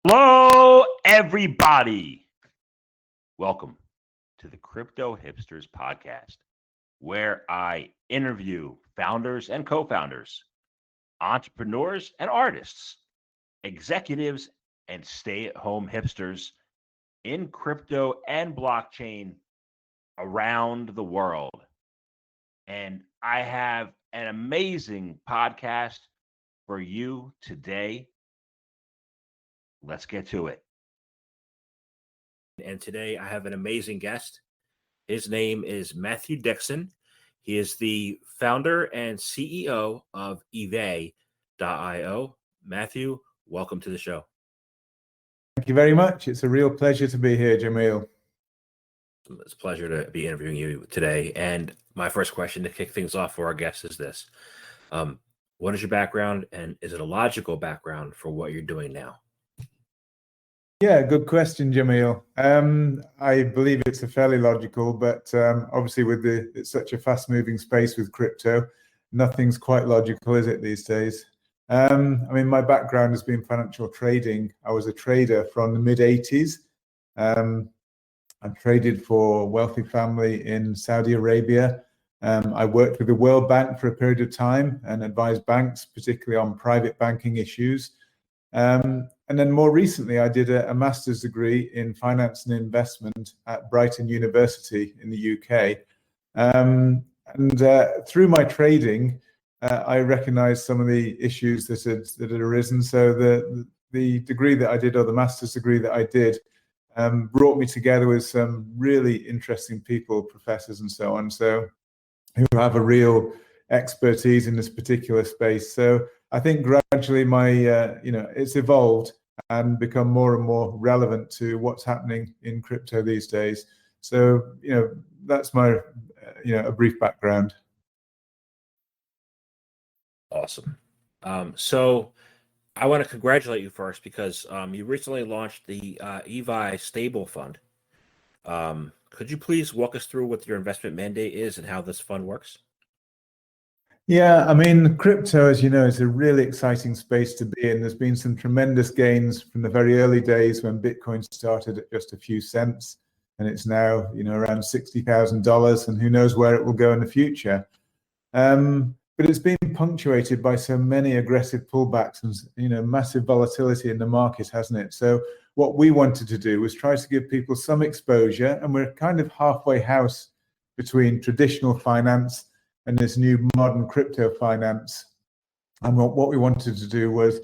Hello, everybody. Welcome to the Crypto Hipsters podcast, where I interview founders and co founders, entrepreneurs and artists, executives and stay at home hipsters in crypto and blockchain around the world. And I have an amazing podcast for you today. Let's get to it. And today I have an amazing guest. His name is Matthew Dixon. He is the founder and CEO of Evai.io. Matthew, welcome to the show. Thank you very much. It's a real pleasure to be here, Jamil. It's a pleasure to be interviewing you today. And my first question to kick things off for our guests is this. What is your background, and is it a logical background for what you're doing now? Yeah, good question, Jamil. I believe it's a fairly logical, but obviously it's such a fast-moving space with crypto, nothing's quite logical, is it, these days? My background has been financial trading. I was a trader from the mid-'80s. I traded for a wealthy family in Saudi Arabia. I worked with the World Bank for a period of time and advised banks, particularly on private banking issues. And then more recently, I did a master's degree in finance and investment at Brighton University in the UK. Through my trading, I recognized some of the issues that had arisen. So the degree that I did, or the master's degree that I did, brought me together with some really interesting people, professors and so on, who have a real expertise in this particular space. So I think gradually it's evolved and become more and more relevant to what's happening in crypto these days. So, that's my, a brief background. Awesome. So I want to congratulate you first because you recently launched the Evai stable fund. Could you please walk us through what your investment mandate is and how this fund works? Yeah, crypto, as you know, is a really exciting space to be in. There's been some tremendous gains from the very early days when Bitcoin started at just a few cents, and it's now, around $60,000, and who knows where it will go in the future. But it's been punctuated by so many aggressive pullbacks and, massive volatility in the market, hasn't it? So what we wanted to do was try to give people some exposure, and we're kind of halfway house between traditional finance and this new modern crypto finance. And what we wanted to do was,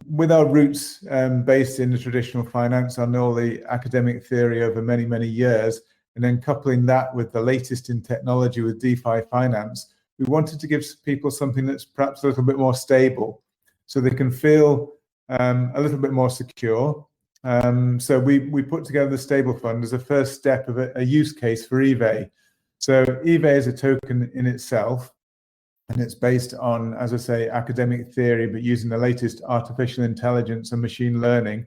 with our roots based in the traditional finance on all the academic theory over many, many years, and then coupling that with the latest in technology with DeFi finance, we wanted to give people something that's perhaps a little bit more stable so they can feel a little bit more secure. So we put together the stable fund as a first step of a use case for Evai. So Evai is a token in itself, and it's based on, as I say, academic theory, but using the latest artificial intelligence and machine learning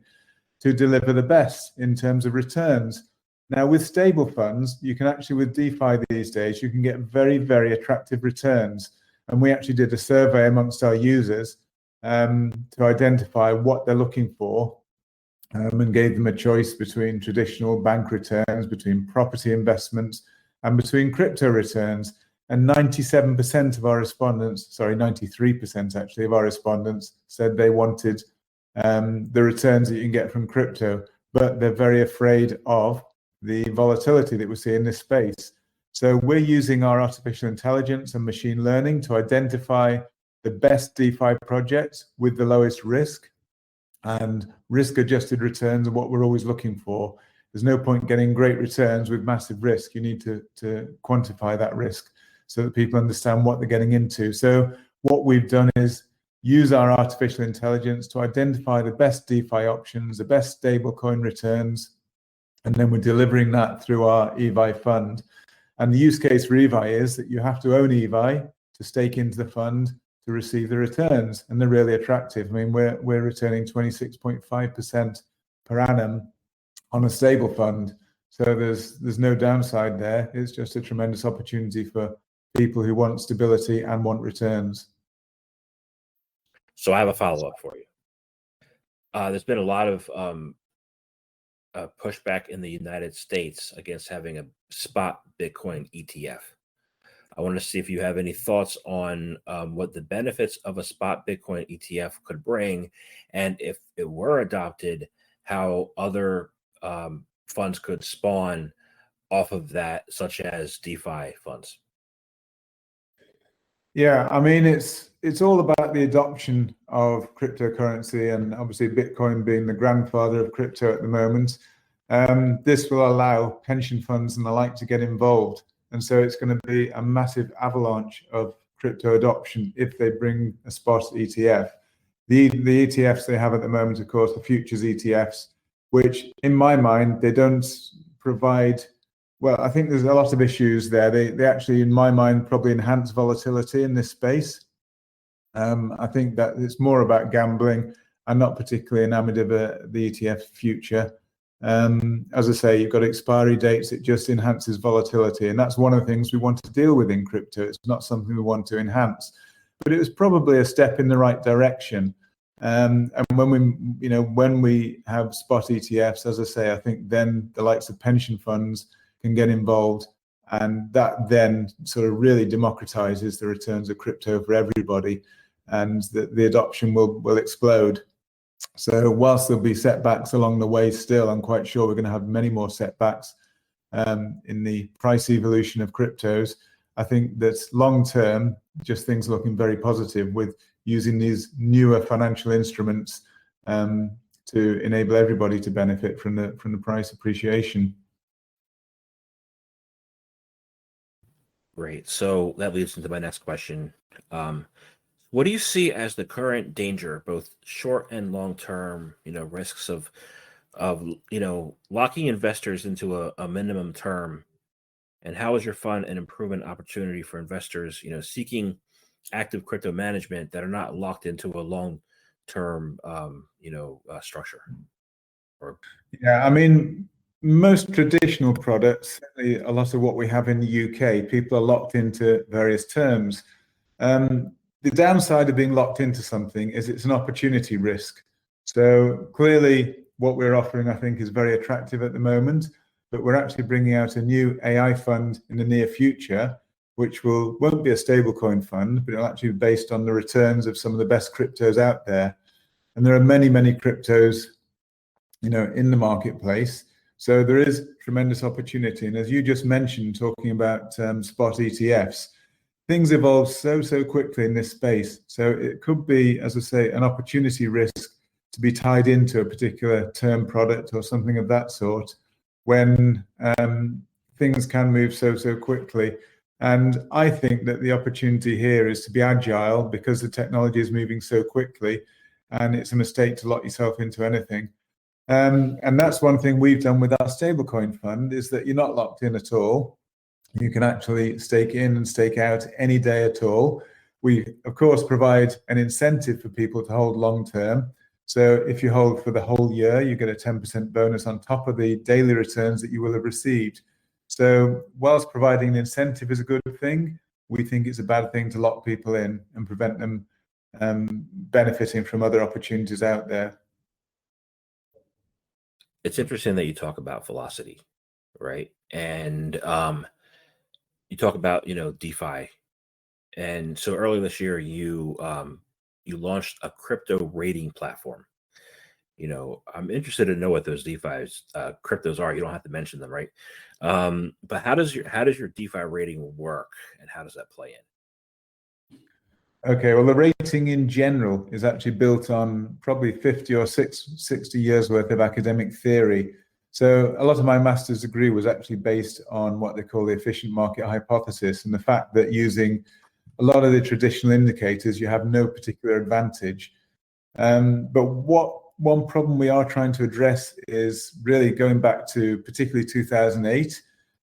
to deliver the best in terms of returns. Now, with stable funds, you can actually, with DeFi these days, you can get very, very attractive returns. And we actually did a survey amongst our users to identify what they're looking for, and gave them a choice between traditional bank returns, between property investments, and between crypto returns. And 97% of our respondents, 93% actually of our respondents said they wanted the returns that you can get from crypto, but they're very afraid of the volatility that we see in this space. So we're using our artificial intelligence and machine learning to identify the best DeFi projects with the lowest risk, and risk-adjusted returns are what we're always looking for. There's no point getting great returns with massive risk. You need to quantify that risk so that people understand what they're getting into. So what we've done is use our artificial intelligence to identify the best DeFi options, the best stablecoin returns, and then we're delivering that through our Evai fund. And the use case for Evai is that you have to own Evai to stake into the fund to receive the returns, and they're really attractive. We're returning 26.5% per annum on a stable fund. So there's no downside there. It's just a tremendous opportunity for people who want stability and want returns. So I have a follow-up for you. there's been a lot of pushback in the United States against having a spot Bitcoin ETF. I want to see if you have any thoughts on what the benefits of a spot Bitcoin ETF could bring, and if it were adopted, how other funds could spawn off of that, such as DeFi funds. Yeah, I mean, it's all about the adoption of cryptocurrency, and obviously Bitcoin being the grandfather of crypto at the moment. This will allow pension funds and the like to get involved. And so it's going to be a massive avalanche of crypto adoption if they bring a spot ETF. The ETFs they have at the moment, of course, the futures ETFs, which in my mind, they don't provide, well, I think there's a lot of issues there. They actually, in my mind, probably enhance volatility in this space. I think that it's more about gambling. I'm not particularly enamored of the ETF future. As I say, you've got expiry dates. It just enhances volatility, and that's one of the things we want to deal with in crypto. It's not something we want to enhance, but it was probably a step in the right direction. And when we have spot ETFs, as I say, I think then the likes of pension funds can get involved, and that then sort of really democratizes the returns of crypto for everybody, and the adoption will explode. So whilst there'll be setbacks along the way still, I'm quite sure we're going to have many more setbacks in the price evolution of cryptos. I think that long term, just things are looking very positive with using these newer financial instruments to enable everybody to benefit from the price appreciation. Great. So that leads into my next question. What do you see as the current danger, both short and long term, risks of locking investors into a minimum term? And how is your fund an improvement opportunity for investors, seeking active crypto management that are not locked into a long term, structure? Yeah, I mean, most traditional products, certainly a lot of what we have in the UK, people are locked into various terms. The downside of being locked into something is it's an opportunity risk. So clearly what we're offering, I think, is very attractive at the moment, but we're actually bringing out a new AI fund in the near future, which won't be a stablecoin fund, but it'll actually be based on the returns of some of the best cryptos out there. And there are many, many cryptos, in the marketplace. So there is tremendous opportunity. And as you just mentioned, talking about spot ETFs, things evolve so quickly in this space. So it could be, as I say, an opportunity risk to be tied into a particular term product or something of that sort when things can move so quickly. And I think that the opportunity here is to be agile because the technology is moving so quickly, and it's a mistake to lock yourself into anything. And that's one thing we've done with our stablecoin fund, is that you're not locked in at all. You can actually stake in and stake out any day at all. We, of course, provide an incentive for people to hold long term. So if you hold for the whole year, you get a 10% bonus on top of the daily returns that you will have received. So whilst providing an incentive is a good thing, we think it's a bad thing to lock people in and prevent them benefiting from other opportunities out there. It's interesting that you talk about velocity, right? And you talk about DeFi, and so earlier this year you launched a crypto rating platform. I'm interested to know what those DeFi's cryptos are. You don't have to mention them, right? But how does your DeFi rating work, and how does that play in? Okay, well, the rating in general is actually built on probably 50 or 60 years worth of academic theory. So a lot of my master's degree was actually based on what they call the efficient market hypothesis, and the fact that using a lot of the traditional indicators, you have no particular advantage. But one problem we are trying to address is really going back to particularly 2008.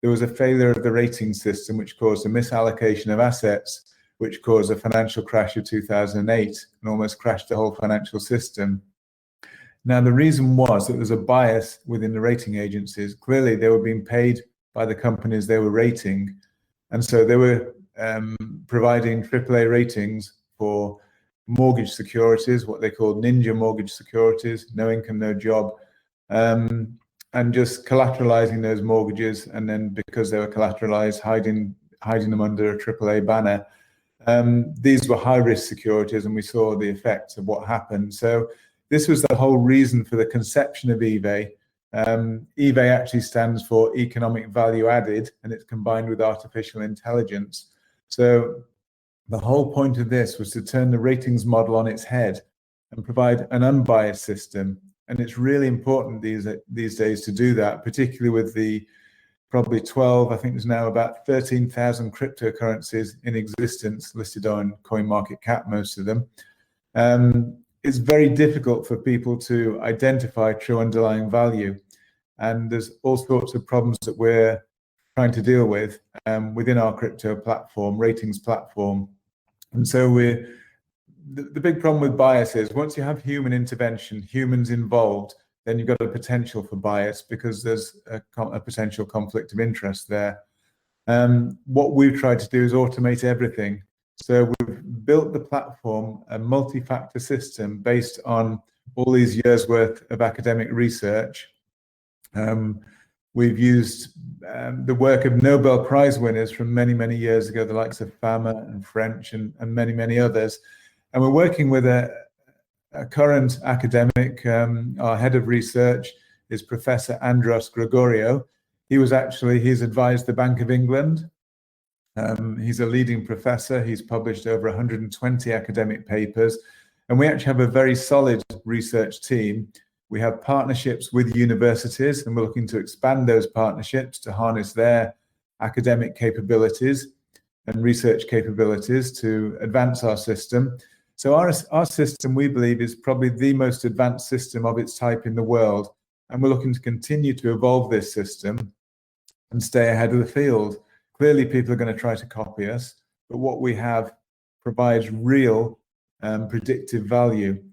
There was a failure of the rating system, which caused a misallocation of assets, which caused a financial crash of 2008 and almost crashed the whole financial system. Now, the reason was that there's a bias within the rating agencies. Clearly, they were being paid by the companies they were rating. And so they were providing AAA ratings for mortgage securities, what they call ninja mortgage securities, no income, no job, and just collateralizing those mortgages, and then because they were collateralized, hiding them under a AAA banner. These were high-risk securities, and we saw the effects of what happened. So this was the whole reason for the conception of Evai. Evai actually stands for economic value added, and it's combined with artificial intelligence. So the whole point of this was to turn the ratings model on its head and provide an unbiased system. And it's really important these days to do that, particularly with the probably 12, I think there's now about 13,000 cryptocurrencies in existence listed on CoinMarketCap, most of them. It's very difficult for people to identify true underlying value. And there's all sorts of problems that we're trying to deal with within our crypto platform, ratings platform. And so the big problem with bias is once you have human intervention, humans involved, then you've got a potential for bias because there's a potential conflict of interest there. What we've tried to do is automate everything. So we've built the platform, a multi-factor system based on all these years worth of academic research. We've used the work of Nobel Prize winners from many, many years ago, the likes of Fama and French and many, many others. And we're working with a current academic. Our head of research is Professor Andros Gregorio. He's advised the Bank of England. He's a leading professor. He's published over 120 academic papers. And we actually have a very solid research team. We have partnerships with universities, and we're looking to expand those partnerships to harness their academic capabilities and research capabilities to advance our system. So our system, we believe, is probably the most advanced system of its type in the world. And we're looking to continue to evolve this system and stay ahead of the field. Clearly, people are going to try to copy us, but what we have provides real predictive value.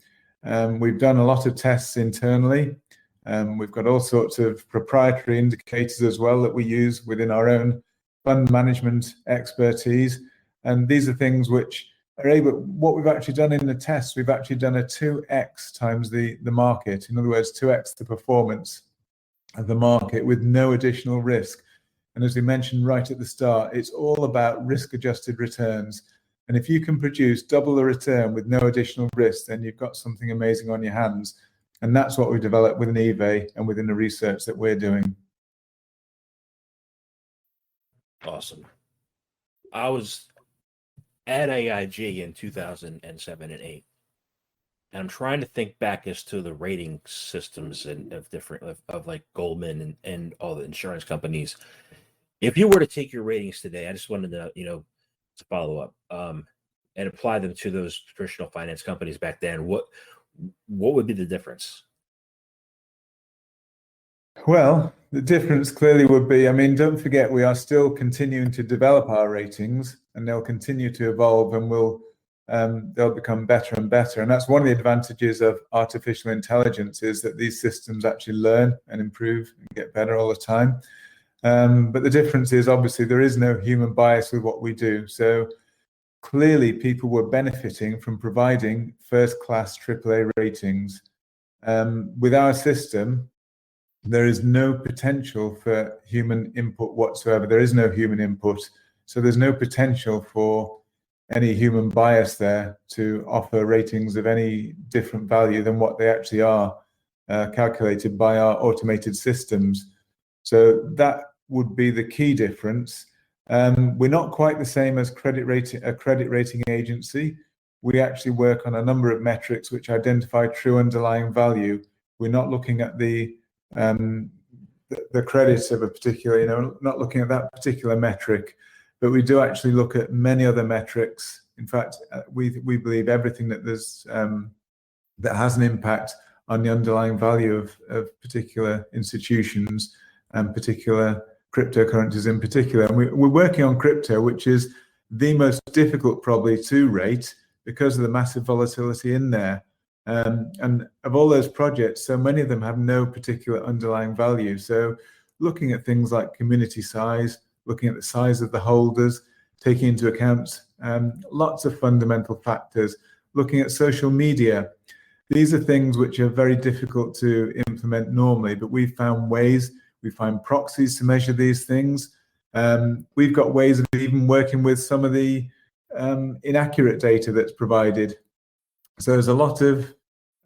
We've done a lot of tests internally. We've got all sorts of proprietary indicators as well that we use within our own fund management expertise. And these are things which what we've actually done in the tests, we've actually done a 2x times the market. In other words, 2x the performance of the market with no additional risk. And as we mentioned right at the start, it's all about risk-adjusted returns. And if you can produce double the return with no additional risk, then you've got something amazing on your hands. And that's what we developed within Evai and within the research that we're doing. Awesome. I was at AIG in 2007 and 8. And I'm trying to think back as to the rating systems of like Goldman and all the insurance companies. If you were to take your ratings today, I just wanted to, to follow up and apply them to those traditional finance companies back then, what would be the difference? Well, the difference clearly would be, don't forget, we are still continuing to develop our ratings, and they'll continue to evolve, and they'll become better and better. And that's one of the advantages of artificial intelligence, is that these systems actually learn and improve and get better all the time. But the difference is, obviously, there is no human bias with what we do. So clearly people were benefiting from providing first-class AAA ratings. With our system, there is no potential for human input whatsoever. There is no human input. So there's no potential for any human bias there to offer ratings of any different value than what they actually are, calculated by our automated systems. So that would be the key difference. We're not quite the same as a credit rating agency. We actually work on a number of metrics which identify true underlying value. We're not looking at the credits of a particular, not looking at that particular metric, but we do actually look at many other metrics. In fact, we believe everything that that has an impact on the underlying value of particular institutions and particular cryptocurrencies in particular. And we're working on crypto, which is the most difficult probably to rate because of the massive volatility in there. And of all those projects, so many of them have no particular underlying value. So looking at things like community size, looking at the size of the holders, taking into account lots of fundamental factors looking at social media. These are things which are very difficult to implement normally, but we've found ways. We find proxies to measure these things. We've got ways of even working with some of the inaccurate data that's provided. So there's a lot of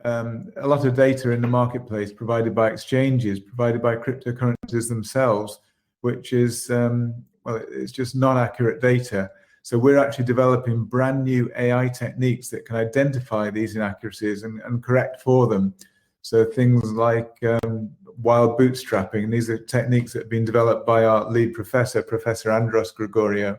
data in the marketplace provided by exchanges, provided by cryptocurrencies themselves, which is it's just not accurate data. So we're actually developing brand new AI techniques that can identify these inaccuracies and correct for them. So things like wild bootstrapping, these are techniques that have been developed by our lead professor, Professor Andros Gregorio.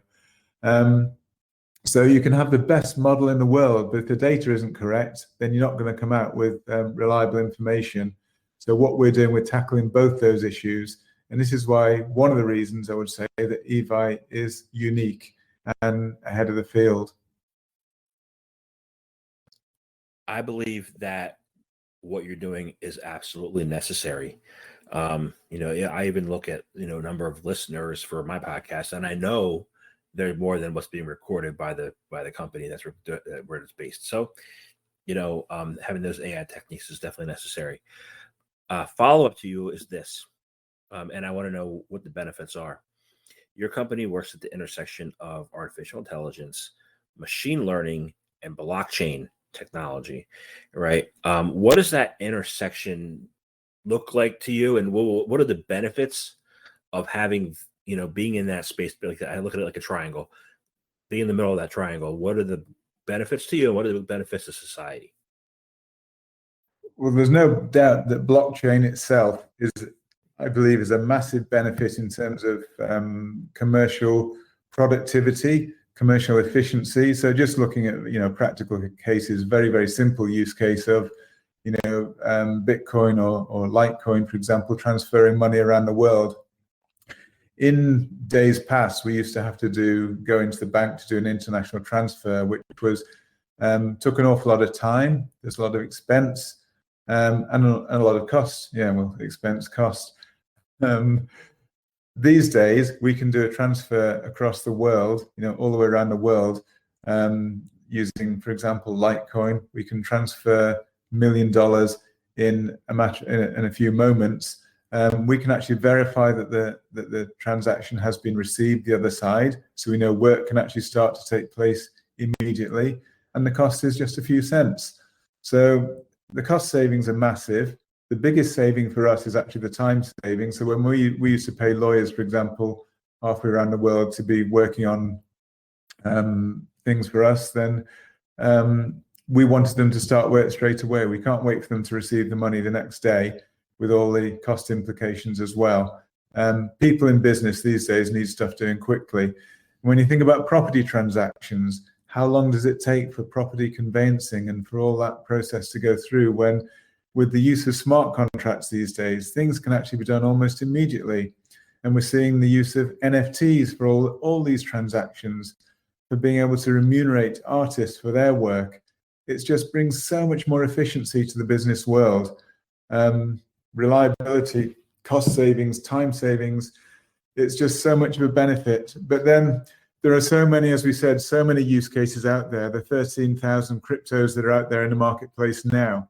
So you can have the best model in the world, but if the data isn't correct, then you're not going to come out with reliable information. So what we're doing, we're tackling both those issues. And this is why one of the reasons I would say that Evai is unique and ahead of the field. I believe that what you're doing is absolutely necessary. I even look at, a number of listeners for my podcast, and I know there's more than what's being recorded by the company that's where it's based. So, having those AI techniques is definitely necessary. Follow up to you is this, and I want to know what the benefits are. Your company works at the intersection of artificial intelligence, machine learning, and blockchain technology, right? What does that intersection look like to you, and what are the benefits of having, being in that space? Like I look at it like a triangle, being in the middle of that triangle. What are the benefits to you, and what are the benefits to society? Well, there's no doubt that blockchain itself is, I believe, is a massive benefit in terms of commercial productivity, commercial efficiency. So just looking at practical cases, very, very simple use case of Bitcoin or Litecoin, for example, transferring money around the world. In days past, we used to have to go into the bank to do an international transfer, which was took an awful lot of time. There's a lot of expense and a lot of cost. Expense, cost. These days, we can do a transfer across the world, all the way around the world, using, for example, Litecoin. We can transfer $1 million in a few moments. We can actually verify that the transaction has been received the other side, so we know work can actually start to take place immediately, and the cost is just a few cents. So the cost savings are massive. The biggest saving for us is actually the time saving. So when we used to pay lawyers, for example, halfway around the world to be working on things for us, then we wanted them to start work straight away. We can't wait for them to receive the money the next day, with all the cost implications as well. People in business these days need stuff doing quickly. When you think about property transactions, how long does it take for property conveyancing and for all that process to go through, when with the use of smart contracts these days, things can actually be done almost immediately. And we're seeing the use of NFTs for all these transactions, for being able to remunerate artists for their work. It just brings so much more efficiency to the business world. Reliability, cost savings, time savings, it's just so much of a benefit. But then there are so many, as we said, so many use cases out there, the 13,000 cryptos that are out there in the marketplace now.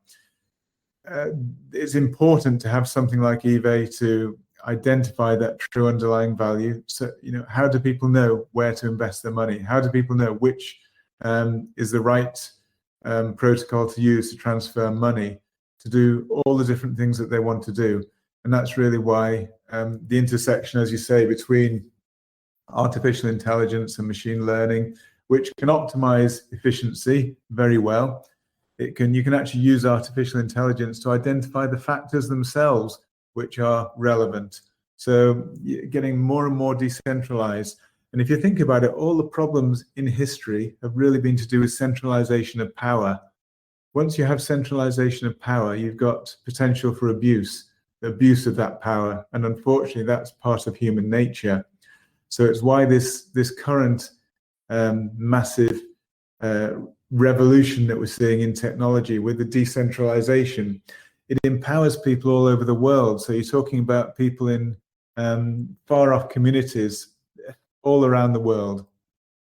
It's important to have something like Evai to identify that true underlying value. So, how do people know where to invest their money? How do people know which is the right protocol to use to transfer money, to do all the different things that they want to do? And that's really why the intersection, as you say, between artificial intelligence and machine learning, which can optimize efficiency very well. You can actually use artificial intelligence to identify the factors themselves which are relevant. So you're getting more and more decentralized. And if you think about it, all the problems in history have really been to do with centralization of power. Once you have centralization of power, you've got potential for abuse of that power. And unfortunately, that's part of human nature. So it's why this current massive revolution that we're seeing in technology with the decentralization, it empowers people all over the world. So you're talking about people in far off communities all around the world,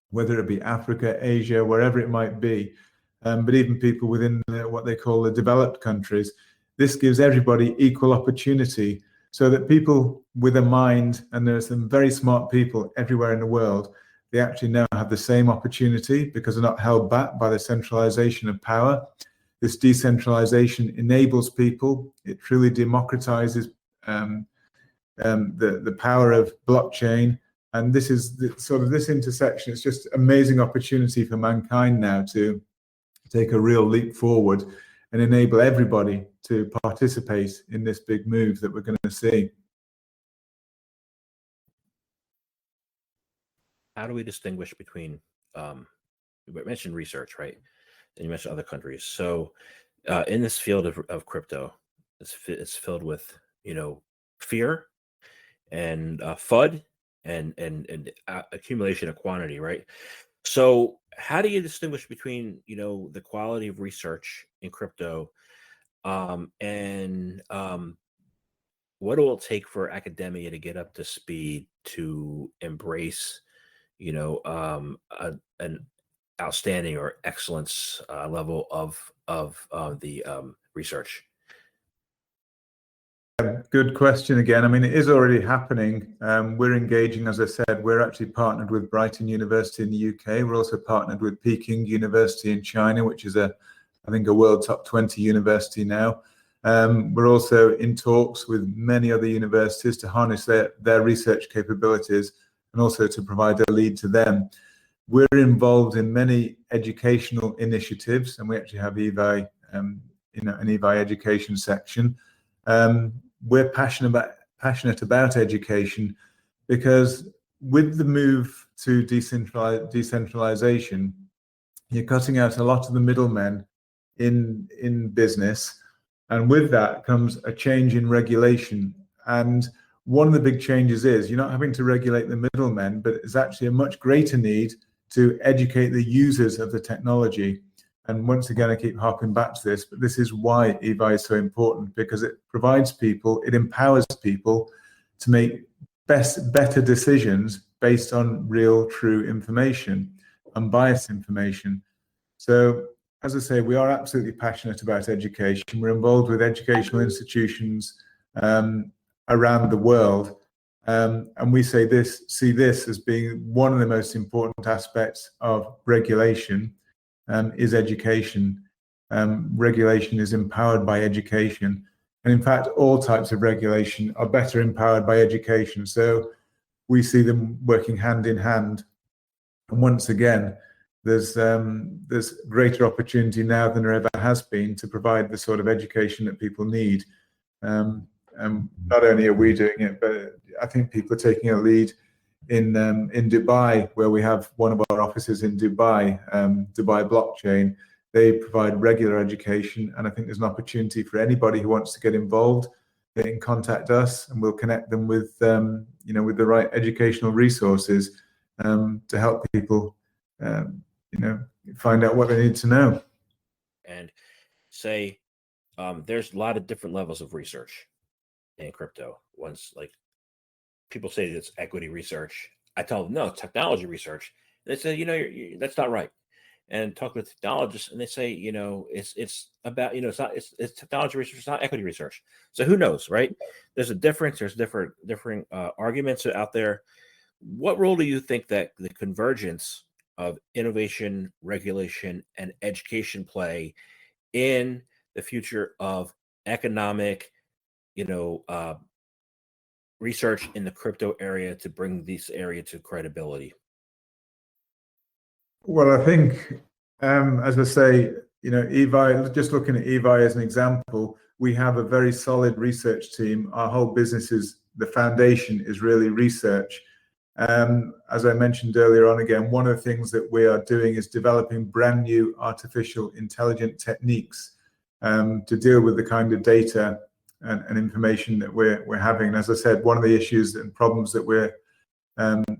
whether it be Africa, Asia, wherever it might be. but even people within what they call the developed countries. This gives everybody equal opportunity, so that people with a mind, and there are some very smart people everywhere in the world, they actually now have the same opportunity because they're not held back by the centralization of power. This decentralization enables people. It truly democratizes the power of blockchain. And this is this intersection. It's just amazing opportunity for mankind now to take a real leap forward and enable everybody to participate in this big move that we're going to see. How do we distinguish between, you mentioned research, right? And you mentioned other countries. So in this field of crypto, it's filled with, fear and FUD and accumulation of quantity, right? So how do you distinguish between, the quality of research in crypto and what it will take for academia to get up to speed to embrace, an outstanding or excellence level of the research? Good question again. I mean, it is already happening. We're engaging, as I said, we're actually partnered with Brighton University in the UK. We're also partnered with Peking University in China, which is I think a world top 20 university now. We're also in talks with many other universities to harness their research capabilities and also to provide a lead to them. We're involved in many educational initiatives, and we actually have Evai, an Evai education section. We're passionate about education because with the move to decentralization, you're cutting out a lot of the middlemen in business, and with that comes a change in regulation. And one of the big changes is you're not having to regulate the middlemen, but it's actually a much greater need to educate the users of the technology. And once again, I keep harping back to this, but this is why Evai is so important, because it provides people, it empowers people to make better decisions based on real, true information, unbiased information. So, as I say, we are absolutely passionate about education. We're involved with educational institutions around the world. And we see this as being one of the most important aspects of regulation. Is education. Regulation is empowered by education. And in fact, all types of regulation are better empowered by education. So we see them working hand in hand. And once again, there's greater opportunity now than there ever has been to provide the sort of education that people need. And not only are we doing it, but I think people are taking a lead in Dubai, where we have one of our offices in Dubai, Dubai Blockchain. They provide regular education, and I think there's an opportunity for anybody who wants to get involved. They can contact us, and we'll connect them with with the right educational resources to help people find out what they need to know. And say there's a lot of different levels of research in crypto. One's like, people say it's equity research. I tell them, no, technology research. They say, that's not right. And talk with technologists, and they say, it's about, it's technology research, it's not equity research. So who knows, right? There's a difference. There's different arguments out there. What role do you think that the convergence of innovation, regulation, and education play in the future of economic, research in the crypto area to bring this area to credibility? Well, I think, as I say, Evai, just looking at Evai as an example, we have a very solid research team. Our whole business the foundation is really research. As I mentioned earlier on, again, one of the things that we are doing is developing brand new artificial intelligent techniques to deal with the kind of data and information that we're having. And as I said, one of the issues and problems that we're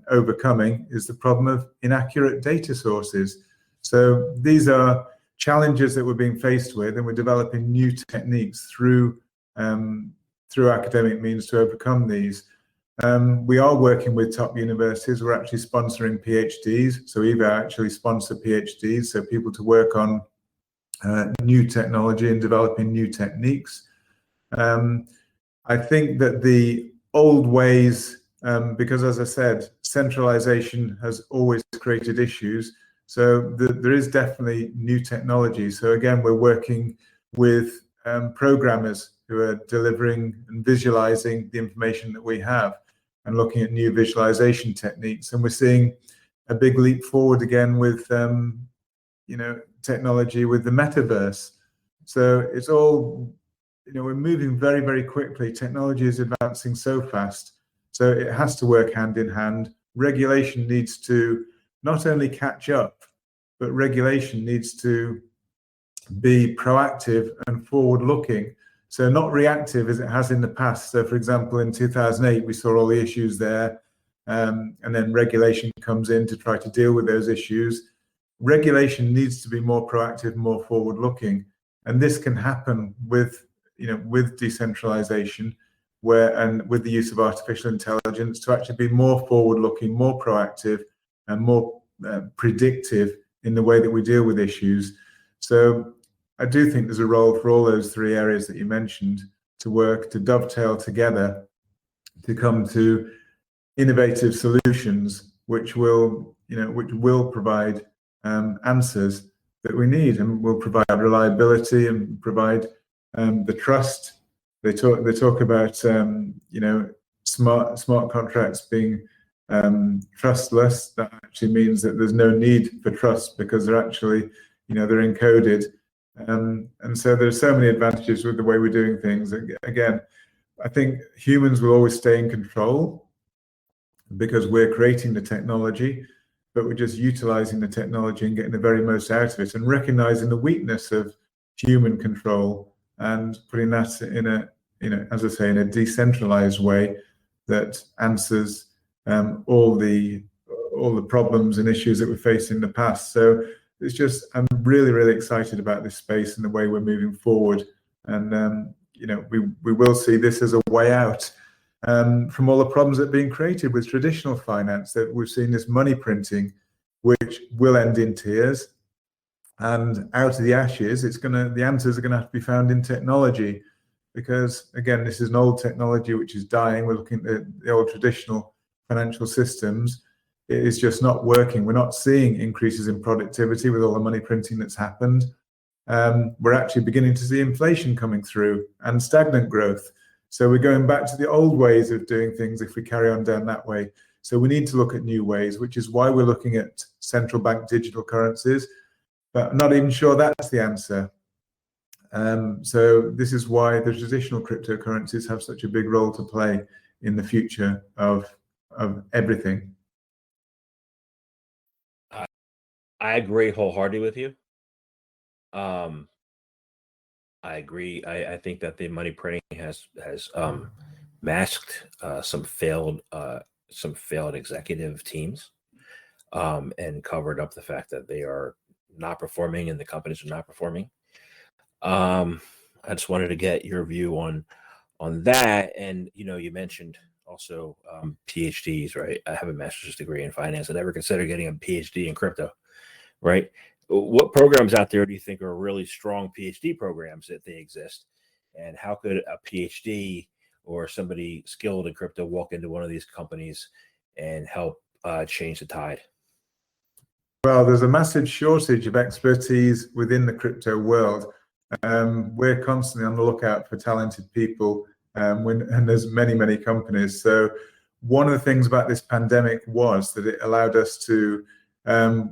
overcoming is the problem of inaccurate data sources. So these are challenges that we're being faced with, and we're developing new techniques through academic means to overcome these. We are working with top universities. We're actually sponsoring PhDs. So Evai actually sponsor PhDs, so people to work on new technology and developing new techniques. I think that the old ways, because as I said, centralization has always created issues. So there is definitely new technology. So again, we're working with programmers who are delivering and visualizing the information that we have and looking at new visualization techniques. And we're seeing a big leap forward again with technology with the metaverse. So it's all, we're moving very, very quickly. Technology is advancing so fast. So it has to work hand in hand. Regulation needs to not only catch up, but regulation needs to be proactive and forward-looking. So not reactive as it has in the past. So for example, in 2008, we saw all the issues there. And then regulation comes in to try to deal with those issues. Regulation needs to be more proactive, more forward-looking. And this can happen with decentralization, and with the use of artificial intelligence to actually be more forward-looking, more proactive, and more predictive in the way that we deal with issues. So I do think there's a role for all those three areas that you mentioned to work, to dovetail together, to come to innovative solutions which will provide answers that we need, and will provide reliability and provide the trust. They talk about smart contracts being trustless. That actually means that there's no need for trust because they're actually they're encoded. And so there's so many advantages with the way we're doing things. Again, I think humans will always stay in control because we're creating the technology, but we're just utilizing the technology and getting the very most out of it, and recognizing the weakness of human control and putting that in a, as I say, in a decentralized way that answers all the problems and issues that we faced in the past. So it's just, I'm really, really excited about this space and the way we're moving forward. And we will see this as a way out from all the problems that are being created with traditional finance. That we've seen this money printing, which will end in tears, and out of the ashes, the answers are gonna have to be found in technology, because again, this is an old technology which is dying. We're looking at the old traditional financial systems. It is just not working. We're not seeing increases in productivity with all the money printing that's happened. We're actually beginning to see inflation coming through and stagnant growth. So we're going back to the old ways of doing things if we carry on down that way. So we need to look at new ways, which is why we're looking at central bank digital currencies, but I'm not even sure that's the answer. So this is why the traditional cryptocurrencies have such a big role to play in the future of everything. I agree wholeheartedly with you. I agree. I think that the money printing has masked some failed executive teams, and covered up the fact that they are not performing and the companies are not performing. I just wanted to get your view on that. And you mentioned also PhDs, right? I have a master's degree in finance. I never considered getting a PhD in crypto, right? What programs out there do you think are really strong PhD programs that they exist? And how could a PhD or somebody skilled in crypto walk into one of these companies and help change the tide? Well, there's a massive shortage of expertise within the crypto world. We're constantly on the lookout for talented people, and there's many, many companies. So one of the things about this pandemic was that it allowed us to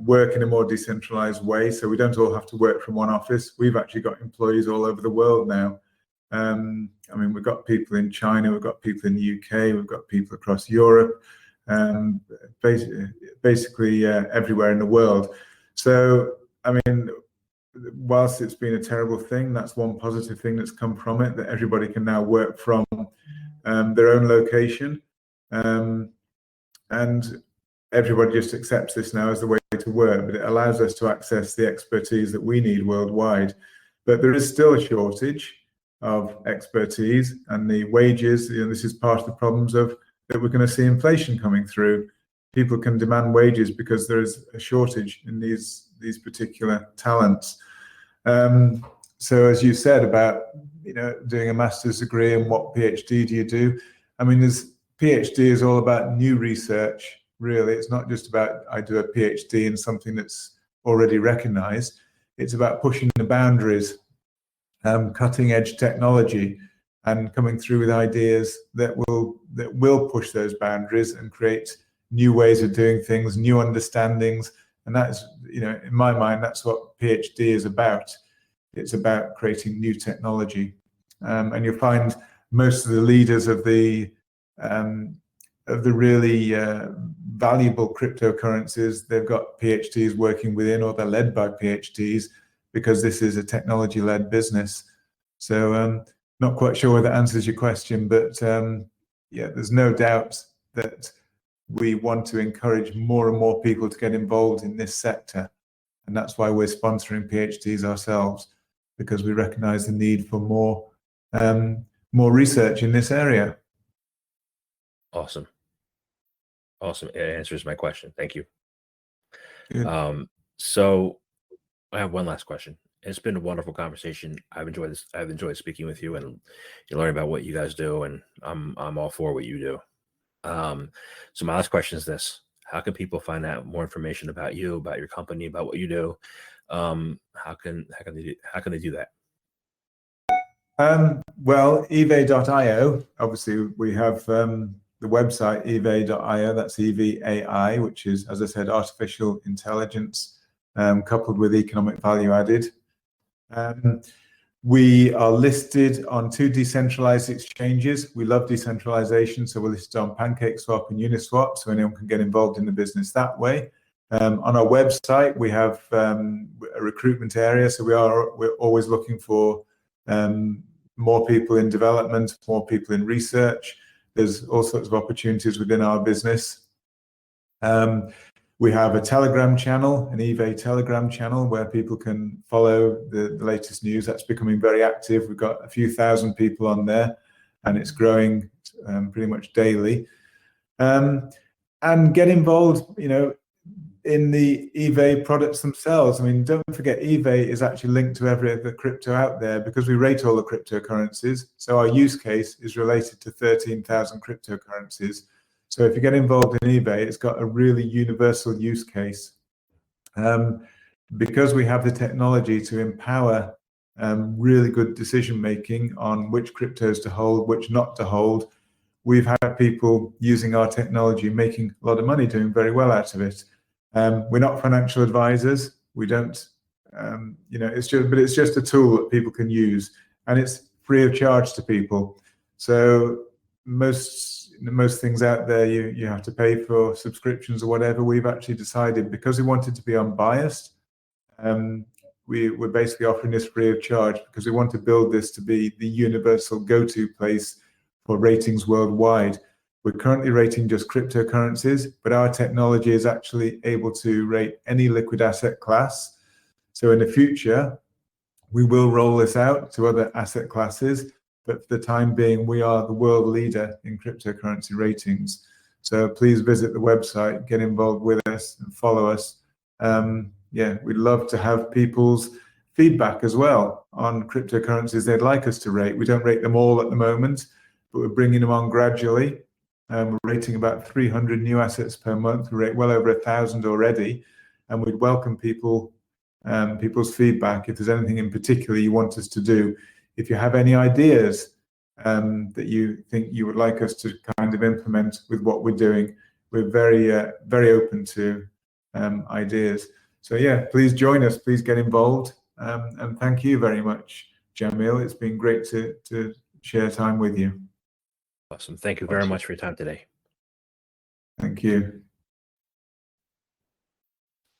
work in a more decentralized way. So we don't all have to work from one office. We've actually got employees all over the world now. We've got people in China, we've got people in the UK, we've got people across Europe, basically everywhere in the world. So, whilst it's been a terrible thing, that's one positive thing that's come from it, that everybody can now work from their own location. And everybody just accepts this now as the way to work, but it allows us to access the expertise that we need worldwide. But there is still a shortage of expertise, and the wages, this is part of the problems that we're going to see inflation coming through. People can demand wages because there is a shortage in these particular talents. So as you said about, doing a master's degree and what PhD do you do? I mean, PhD is all about new research, really. It's not just about I do a PhD in something that's already recognized. It's about pushing the boundaries, cutting edge technology, and coming through with ideas that will push those boundaries and create new ways of doing things, new understandings. And that's, in my mind, that's what PhD is about. It's about creating new technology. And you'll find most of the leaders of the really valuable cryptocurrencies, they've got PhDs working within, or they're led by PhDs, because this is a technology-led business. So not quite sure whether that answers your question, but yeah, there's no doubt that we want to encourage more and more people to get involved in this sector. And that's why we're sponsoring PhDs ourselves, because we recognize the need for more research in this area. Awesome. It answers my question. Thank you. Good. So I have one last question. It's been a wonderful conversation. I've enjoyed this. I've enjoyed speaking with you and learning about what you guys do, and I'm all for what you do. So my last question is this: how can people find out more information about you, about your company, about what you do? How can they do that? Well, Evai.io. Obviously, we have the website Evai.io. That's EVAI, which is, as I said, artificial intelligence coupled with economic value added. We are listed on 2 decentralized exchanges. We love decentralization, so we're listed on PancakeSwap and Uniswap, so anyone can get involved in the business that way. On our website, we have a recruitment area, so we're always looking for more people in development, more people in research. There's all sorts of opportunities within our business. We have a Telegram channel, an Evai Telegram channel, where people can follow the latest news. That's becoming very active. We've got a few thousand people on there, and it's growing pretty much daily. And get involved, in the Evai products themselves. I mean, don't forget, Evai is actually linked to every other crypto out there, because we rate all the cryptocurrencies. So our use case is related to 13,000 cryptocurrencies. So if you get involved in Evai, it's got a really universal use case. Because we have the technology to empower really good decision making on which cryptos to hold, which not to hold, we've had people using our technology making a lot of money, doing very well out of it. We're not financial advisors. We don't, it's just a tool that people can use, and it's free of charge to people. So most things out there, you have to pay for subscriptions or whatever. We've actually decided, because we wanted to be unbiased, we're basically offering this free of charge, because we want to build this to be the universal go-to place for ratings worldwide. We're currently rating just cryptocurrencies, but our technology is actually able to rate any liquid asset class. So in the future, we will roll this out to other asset classes, but for the time being, we are the world leader in cryptocurrency ratings. So please visit the website, get involved with us, and follow us. Yeah, we'd love to have people's feedback as well on cryptocurrencies they'd like us to rate. We don't rate them all at the moment, but we're bringing them on gradually. We're rating about 300 new assets per month. We rate well over 1,000 already, and we'd welcome people's feedback. If there's anything in particular you want us to do, if you have any ideas that you think you would like us to kind of implement with what we're doing, we're very open to ideas. So yeah, please join us. Please get involved, and thank you very much, Jamil. It's been great to share time with you. Awesome. Thank you very much for your time today. Thank you.